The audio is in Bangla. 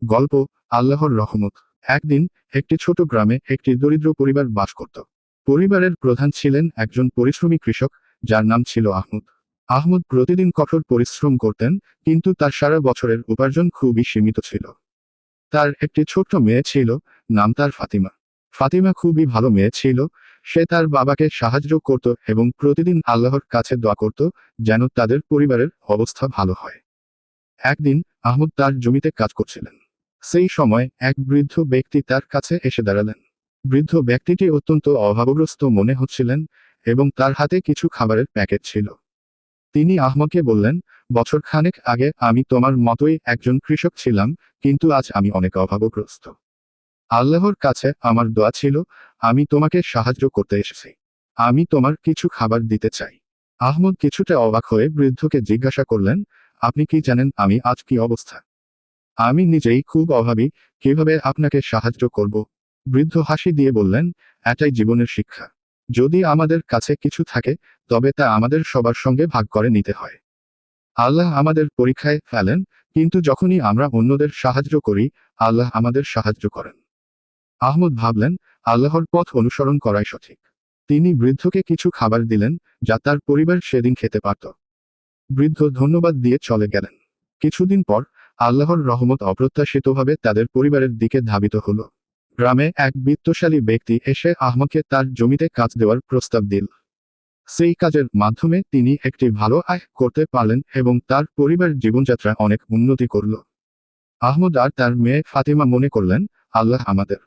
গল্প আল্লাহর রহমত। একদিন একটি ছোট গ্রামে একটি দরিদ্র পরিবার বাস করত। পরিবারের প্রধান ছিলেন একজন পরিশ্রমী কৃষক, যার নাম ছিল আহমদ। আহমদ প্রতিদিন কঠোর পরিশ্রম করতেন, কিন্তু তার সারা বছরের উপার্জন খুবই সীমিত ছিল। তার একটি ছোট্ট মেয়ে ছিল, নাম তার ফাতিমা। ফাতিমা খুবই ভালো মেয়ে ছিল। সে তার বাবাকে সাহায্য করত এবং প্রতিদিন আল্লাহর কাছে দোয়া করত যেন তাদের পরিবারের অবস্থা ভালো হয়। একদিন আহমদ তার জমিতে কাজ করছিলেন। সেই সময় এক বৃদ্ধ ব্যক্তি তার কাছে এসে দাঁড়ালেন। বৃদ্ধ ব্যক্তিটি অত্যন্ত অভাবগ্রস্ত মনে হচ্ছিলেন এবং তার হাতে কিছু খাবারের প্যাকেট ছিল। তিনি আহমদকে বললেন, বছর খানেক আগে আমি তোমার মতোই একজন কৃষক ছিলাম, কিন্তু আজ আমি অনেক অভাবগ্রস্ত। আল্লাহর কাছে আমার দোয়া ছিল, আমি তোমাকে সাহায্য করতে এসেছি। আমি তোমার কিছু খাবার দিতে চাই। আহমদ কিছুটা অবাক হয়ে বৃদ্ধকে জিজ্ঞাসা করলেন, আপনি কি জানেন আমি আজ কি অবস্থা? আমি নিজেই খুব অভাবী, কিভাবে আপনাকে সাহায্য করব? বৃদ্ধ হাসি দিয়ে বললেন, এটাই জীবনের শিক্ষা। যদি আমাদের কাছে কিছু থাকে, তবে তা আমাদের সবার সঙ্গে ভাগ করে নিতে হয়। আল্লাহ আমাদের পরীক্ষায় ফেলেন, কিন্তু যখনই আমরা অন্যদের সাহায্য করি, আল্লাহ আমাদের সাহায্য করেন। আহমদ ভাবলেন, আল্লাহর পথ অনুসরণ করাই সঠিক। তিনি বৃদ্ধকে কিছু খাবার দিলেন, যা তার পরিবার সেদিন খেতে পারত। বৃদ্ধ ধন্যবাদ দিয়ে চলে গেলেন। কিছুদিন পর আল্লাহর রহমত অপ্রত্যাশিতভাবে তাদের পরিবারের দিকে ধাবিত হলো। গ্রামে এক বিত্তশালী ব্যক্তি এসে আহমদকে তার জমিতে কাজ দেওয়ার প্রস্তাব দিল। সেই কাজের মাধ্যমে তিনি একটি ভালো আয় করতে পারলেন এবং তার পরিবার জীবনযাত্রা অনেক উন্নতি করল। আহমদ আর তার মেয়ে ফাতিমা মনে করলেন, আল্লাহ আমাদের